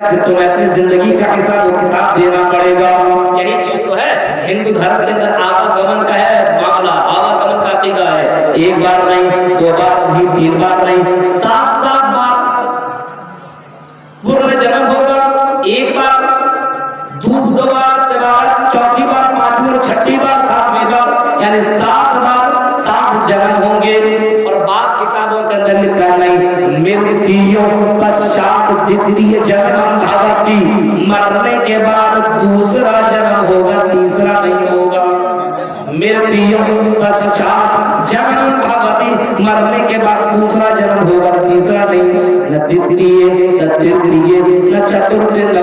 کہ تمہیں اپنی زندگی کا حساب و کتاب دینا پڑے گا. یہی چیز تو ہے ہندو دھرم کے اندر آواگمن کا ہے معاملہ, آواگمن کا عقیدہ ہے. ایک بار نہیں, دو بار نہیں, تین بار نہیں, 7 بار پنرجنم ہوگا. ایک بار, دو بار, چوتھی بار, پانچویں اور چھٹی بار, 7ویں بار, یعنی 7 بار 7 جنم ہوں گے. اور بعض کتابوں کے اندر لکھا نہیں مرتیو پشچات دتیہ جنم بھوتی, مرنے کے بعد دوسرا جنم ہوگا, تیسرا نہیں ہوگا. مرتیو پشچات جنم بھوتی, مرنے کے بعد دوسرا جنم ہوگا, تیسرا نہیں. نہ تتیہ نہ ترتیہ نہ چترتھ نہ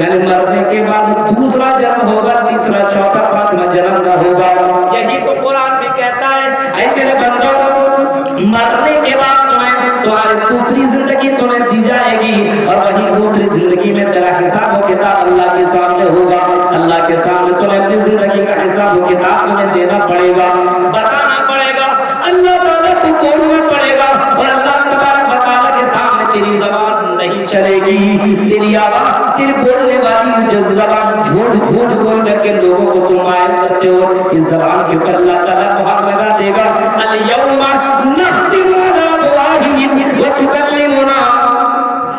یعنی مرنے کے بعد دوسرا جنم ہوگا, تیسرا, چوتھا, پانچواں جنم نہ ہوگا. یہی تو قرآن بھی کہتا ہے اے میرے بندو, مرنے کے بعد تمہاری دوسری زندگی تمہیں دی جائے گی, اور وہی دوسری زندگی میں تیرا حساب و کتاب اللہ کے سامنے ہوگا. اللہ کے سامنے تمہیں اپنی زندگی کا حساب و کتاب تمہیں دینا پڑے گا, بتانا پڑے گا, اللہ تعالیٰ کو بولنا پڑے گا. اور اللہ تبارک و تعالیٰ کے سامنے تیری زبان نہیں چلے گی, تیری آواز, تیری بولنے والی جو زبان جھوٹ جھوٹ بول کر کے لوگوں کو تم مائل کرتے ہو, اس زبان کے پر اللہ تعالیٰ مہر لگا دے گا. الیوم نختم علی افواہہم وتکلمنا,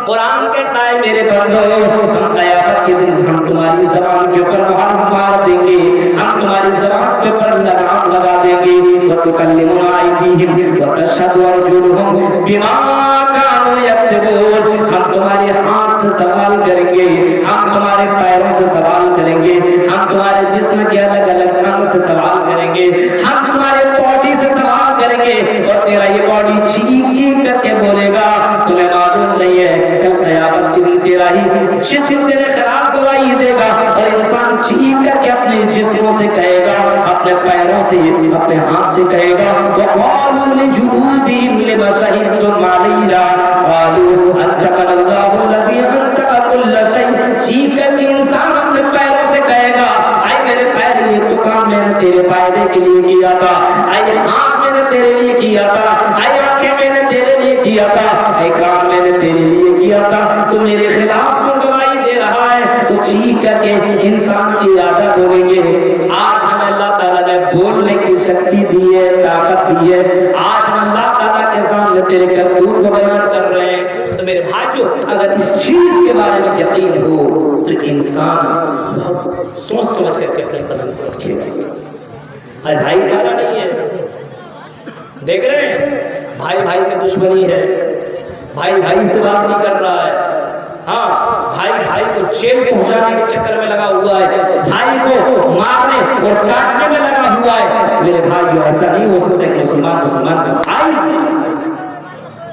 قرآن کہتا ہے میرے بندو, ہم قیامت کے دن ہم تمہاری زبان کے اوپر مہر مار دیں گے, ہم تمہاری زبان کے اوپر لگام لگا دیں گے. وتکلمنا ایدیہم وتشہد ارجلہم بما کانوا یکسبون, ہم تمہارے ہاتھ سے سوال کریں گے, ہم تمہارے پیروں سے سوال کریں گے, ہم تمہارے جسم کے الگ الگ انگ سے سوال کریں گے, ہم تمہارے باڈی سے سوال کریں گے. اور تیرا یہ باڈی چیخ چیخ کر کے بولے گا, تمہیں معلوم نہیں ہے کل قیامت کے دن تیرا ہی جسم تیرے خلاف گواہی دے گا. اور انسان چیخ کر کے اپنے جسموں سے کہے گا, اپنے پیروں سے, اپنے ہاتھ سے کہے گا, وقالوا لجلودہم لما شہدتم علینا قالوا انطقنا اللہ الذی انطق کل شیء. چیخ کر کے انسان اپنے پیروں سے کہے گا, اے میرے پیر, یہ تو کام میں نے تیرے فائدے کے لیے کیا تھا, اے ہاتھ میں نے تیرے لیے کیا تھا, اے آنکھیں میں نے تیرے لیے کیا تھا, اے کان میں نے تیرے لیے کیا تھا, تو میرے خلاف تو گواہی دے رہا ہے. تو چیخ کر کے انسان کی ارادہ بولیں گے. آج ہمیں اللہ تعالیٰ نے بولنے کی شکتی دی ہے, طاقت دی ہے, آج ہم اللہ تعالیٰ کے سامنے تیرے کرتوت کو بیان کر رہے ہیں. تو میرے بھائیو, اگر اس چیز کے بارے میں یقین ہو تو انسان بہت سوچ سمجھ کر کے اپنے قدم کو رکھے گا. ارے بھائی چارہ نہیں ہے, دیکھ رہے ہیں بھائی بھائی میں دشمنی ہے, بھائی بھائی سے بات نہیں کر رہا ہے, ہاں بھائی بھائی کو جیل پہنچانے کے چکر میں لگا ہوا ہے, بھائی کو مارنے اور کاٹنے میں لگا ہوا ہے. میرے بھائی ایسا نہیں ہو سکتا کہ مسلمان مسلمان کا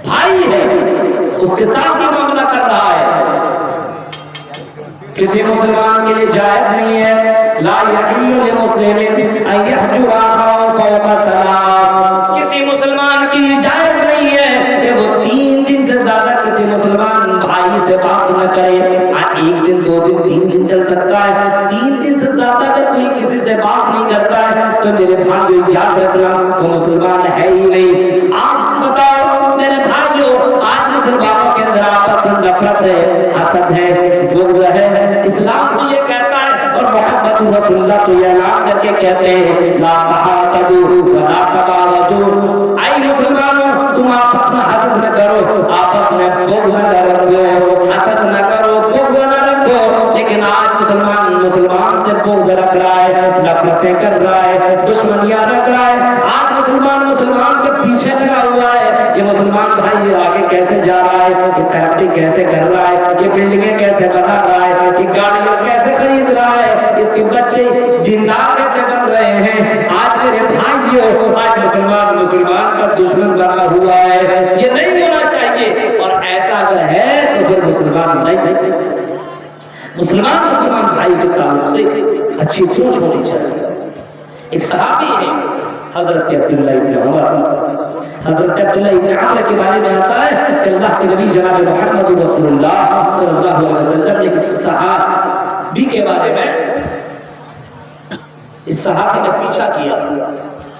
بھائی ہے, اس کے ساتھ ہی معاملہ کر رہا ہے. کسی مسلمان کے لیے جائز نہیں ہے, لا یحل لمسلم ان یحجر اخاه فوق 3. کسی مسلمان کے لیے جائز نہیں ہے کہ وہ 3 دن سے زیادہ کسی مسلمان بھائی سے بات نہ کرے. 1 دن, 2 دن, 3 دن چل سکتا ہے, 3 دن سے زیادہ اگر کوئی کسی سے بات نہیں کرتا ہے تو میرے بھائیو یاد رکھنا وہ مسلمان ہے ہی نہیں. آج بتاؤ میرے بھائیو, آج مسلمانوں کے اندر آپس میں نفرت ہے, حسد ہے, بغض ہے. اسلام تو یہ کہتا ہے اور محمد رسول اللہ تو یہ اعلان کر کے کہتے ہیں لا تحاسدوا ولا تباغضوا. اے مسلمانوں, تم آپس میں حسد نہ کرو, آپس میں بغض نہ رکھو, حسد نہ کرو, بغض نہ رکھو. لیکن آج مسلمان سے بغض رکھ رہا ہے, نفرتیں کر رہا ہے, دشمنیاں رکھ رہا ہے. آج مسلمان کے پیچھے لگا ہوا ہے. یہ مسلمان بھائی آگے کیسے جا رہا ہے, یہ ترقی کیسے کر رہا ہے, یہ بلڈنگیں کیسے بنا رہا ہے, یہ گاڑیاں کیسے خرید رہا ہے, اس کے بچے دیندار کیسے بن رہے ہیں. آج میرے بھائیوں, آج مسلمان کا دشمن بنا ہوا ہے. یہ نہیں ہونا چاہیے, اور ایسا اگر ہے تو پھر مسلمان نہیں. مسلمان بھائی کے تعلق سے اچھی سوچ ہونی چاہیے. ایک صحابی ہے حضرت عبداللہ ابن عمر. حضرت عبداللہ ابن عمر کے بارے میں آتا ہے کہ اللہ کے نبی جناب محمد رسول اللہ صلی اللہ علیہ وسلم نے ایک صحابی کے بارے میں, اس صحابی نے پیچھا کیا,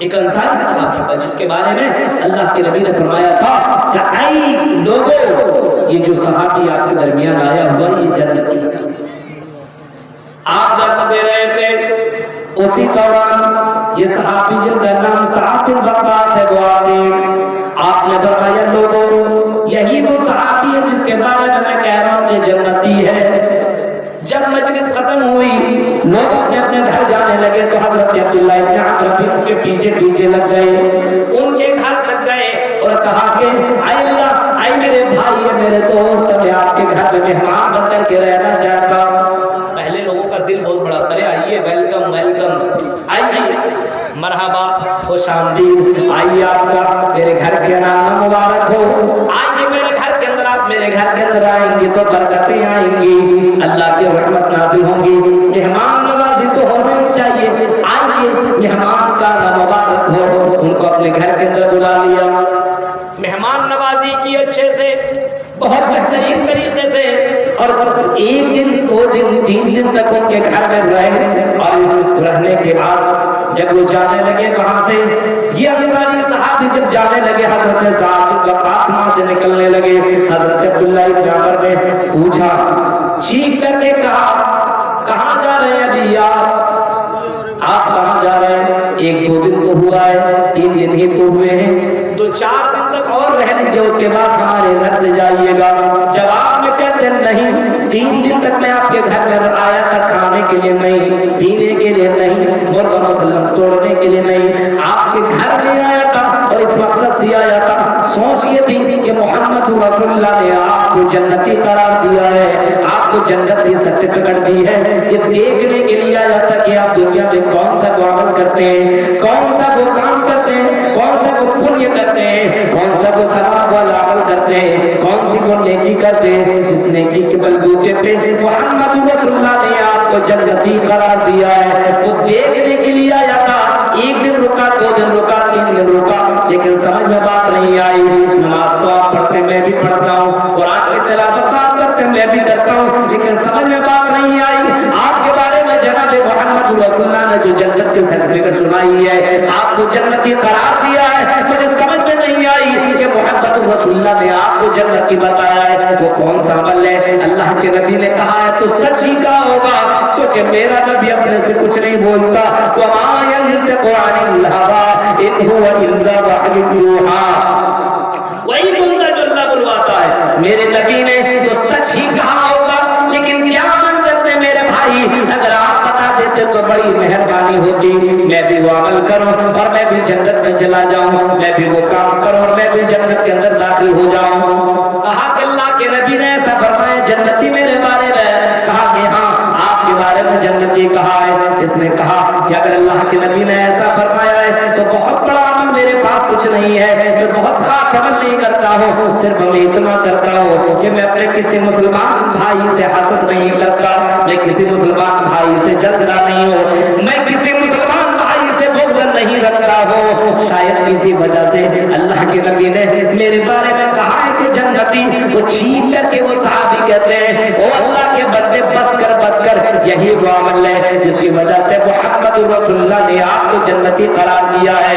ایک انصاری صحابی کا جس کے بارے میں اللہ کے نبی نے فرمایا تھا کہ اے لوگوں یہ جو صحابی آپ کے درمیان آیا ہوا یہ جنتی ہے. آپ درس دے رہے تھے اسی دوران یہ صحابی جن کا نام سعد بن وقاص ہے وہ آتے آپ نے فرمایا لوگوں یہی وہ صحابی ہے جس کے بارے میں کہہ رہا ہوں کہ جنتی ہے. جب مجلس ختم ہوئی لوگ اپنے اپنے گھر جانے لگے تو حضرت عبداللہ ابن عمرو ان کے پیچھے پیچھے لگ گئے, ان کے گھر لگ گئے اور کہا کہ اے اللہ اے میرے بھائی ہے میرے دوست میں آپ کے گھر میں مہمان بن کر کے رہنا چاہتا ہوں. پہلے لوگوں کا دل بہت بڑا تھا, آئیے ویلکم ویلکم آئیے مرحبا خوش آمدید آئیے آپ کا میرے گھر کے نام مبارک ہو, آئیے میرے گھر کے اندر, آپ میرے گھر کے اندر آئیں گے تو برکتیں آئیں گی, اللہ کی رحمت نازل ہوں گی, مہمان نوازی تو ہونا ہی چاہیے, آئیے مہمان کا نام مبارک ہو. ان کو اپنے گھر کے اندر بلا لیا, مہمان نوازی کی اچھے سے بہت بہترین طریقے سے, اور ایک دن دو دن تین دن تک ان کے گھر میں رہے, اور رہنے کے بعد جب وہ جانے لگے وہاں سے یہ انصاری صحابی جب جانے لگے حضرت سعد بن وقاص وہاں سے نکلنے لگے, حضرت عبداللہ ابن عمر نے پوچھا چیخ کر کے کہا کہاں جا رہے ہیں ابھی آپ کہاں جا رہے ہیں؟ ایک دو دن تو ہوا ہے, تین دن ہی تو ہوئے ہیں, تو چار دن تک اور رہ لیجیے اس کے بعد ہمارے گھر سے جائیے گا. جواب میں کہتے ہیں نہیں, تین دن تک میں آپ کے گھر میں آیا تھا, کھانے کے لیے نہیں, پینے کے لیے نہیں, مرغ مسلم توڑنے کے لیے نہیں, آپ کے گھر میں آیا تھا اور اس مقصد سے آیا تھا. سوچ یہ تھی کہ محمد رسول اللہ نے آپ کو جنتی قرار دیا ہے, آپ کو جنتی سرٹیفکیٹ دی ہے, یہ دیکھنے کے لیے آیا تھا کہ آپ دنیا میں کون سا عمل کرتے ہیں, کون سا وہ کام کرتے ہیں, کون سا وہ پنیہ کرتے ہیں, کون سا وہ ثواب والا عمل کرتے ہیں, کون سی وہ نیکی کرتے ہیں جس نیکی کے بلبوتے پہ محمد رسول اللہ نے آپ کو جنتی قرار دیا ہے. وہ دیکھنے کے لیے آیا تھا, ایک دن رکا, دو دن رکا, تین دن رکا, لیکن سمجھ میں بات نہیں آئی. نماز تو آپ پڑھتے میں بھی پڑھتا ہوں, قرآن کی تلاوت آپ کرتے میں بھی کرتا ہوں, لیکن سمجھ میں بات نہیں آئی. آپ کے بارے میں جناب محمد رسول اللہ نے جو جنت کی سرٹیفکیٹ سنائی ہے, آپ کو جنتی قرار دیا ہے, مجھے سمجھ میں نہیں آئی کہ محمد رسول اللہ نے آپ کو جنتی بتایا ہے, وہ کون سا عمل ہے؟ اللہ کے نبی نے کہا ہے تو سچ ہی کہا ہوگا, کیونکہ میرا نبی اپنے سے کچھ نہیں بولتا. وَمَا يَنطِقُ عَنِ الْهَوَىٰ إِنْ هُوَ إِلَّا وَحْيٌ يُوحَىٰ, وہی بولتا جو اللہ بلواتا ہے. میرے نبی نے تو سچ ہی کہا ہوگا, لیکن کیا عمل کرتے میرے بھائی؟ اگر آپ بتا دیتے تو بڑی مہربانی ہوتی, میں بھی وہ عمل کروں اور میں بھی جنت میں چلا جاؤں, میں بھی وہ کام کروں اور میں بھی جنت کے اندر داخل ہو جاؤں. کہا کہ اللہ کے نبی نے ایسا فرمایا جنتی میرے بارے میں؟ کہا کہ ہاں آپ کے بارے میں جنتی کہا ہے. اس نے کہا کہ اگر اللہ کے نبی نے ایسا فرمایا ہے تو بہت بڑا عمل میرے پاس کچھ نہیں ہے, میں بہت خاص عمل نہیں کرتا ہوں, صرف میں اتنا کرتا ہوں کہ میں اپنے کسی مسلمان بھائی سے حسد نہیں کرتا, میں کسی مسلمان بھائی سے جھگڑا نہیں ہوں, میں کسی مسلمان بھائی سے بغض نہیں رکھتا ہوں. شاید اسی وجہ سے اللہ کے نبی نے میرے بارے میں کہا ہے کہ جنتی. وہ چیخ کر کے وہ صحابی کہتے ہیں او اللہ کے بندے بس کر, یہی وہ عمل ہے جس کی وجہ سے محمد رسول اللہ نے آپ کو جنتی قرار دیا ہے.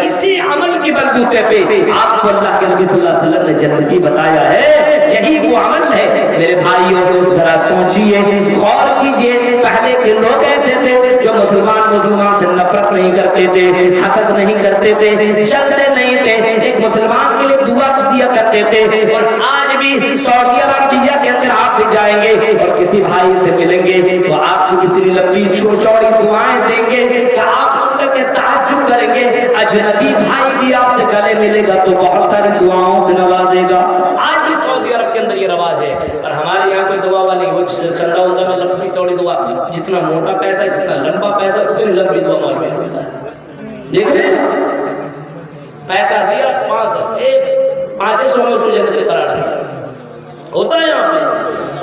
اسی عمل کے بلبوتے پہ آپ کو اللہ کے نبی صلی اللہ علیہ وسلم نے جنتی بتایا ہے, یہی وہ عمل ہے. میرے بھائیوں ذرا سوچئے, غور کیجئے, پہلے کے لوگ ایسے تھے جو مسلمان سے نفرت نہیں کرتے تھے, حسد نہیں کرتے تھے, چلتے نہیں تھے, ایک مسلمان کے لیے دعا دیا کرتے تھے. اور آج بھی سعودی عربیہ کے اندر آپ بھی جائیں گے اور کسی بھائی سے ملیں گے تو آپ کو اتنی لمبی چوڑی دعائیں دیں گے کہ آپ سن کر کے تعجب کریں گے. اجنبی بھائی بھی آپ سے گلے ملے گا تو بہت ساری دعاؤں سے نوازے گا. آج بھی سعودی عرب کے اندر یہ رواج ہے, اور ہمارے یہاں کوئی دعا والی وہ چندہ ہوتا ہے لمبی چوڑی دعا, جتنا موٹا پیسہ جتنا لمبا پیسہ اتنی لمبی دعا مولوی ہوتا ہے. دیکھ رہے ہیں, پیسہ دیا 500 میں اس کو جنت قرار دیا ہوتا ہے یہاں پہ,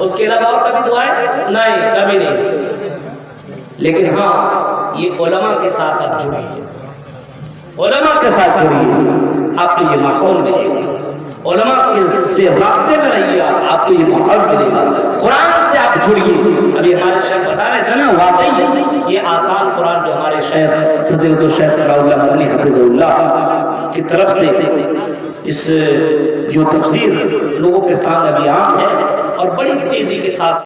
اس کے علاوہ کبھی دعائیں نہیں, کبھی نہیں. لیکن ہاں یہ علماء کے ساتھ آپ جڑیے, علماء کے ساتھ جڑیے, آپ کو یہ ماحول ملے گا, علماء کے سے رابطے میں رہیے, آپ کو یہ ماحول ملے گا, قرآن سے آپ جڑیے. ابھی ہمارے شیخ بتا رہے تھے نا واقعی یہ آسان قرآن جو ہمارے شیخ فضیلت الشیخ صلی اللہ علیہ حفظ اللہ کی طرف سے اس جو تفسیر لوگوں کے سامنے ابھی عام ہے اور بڑی تیزی کے ساتھ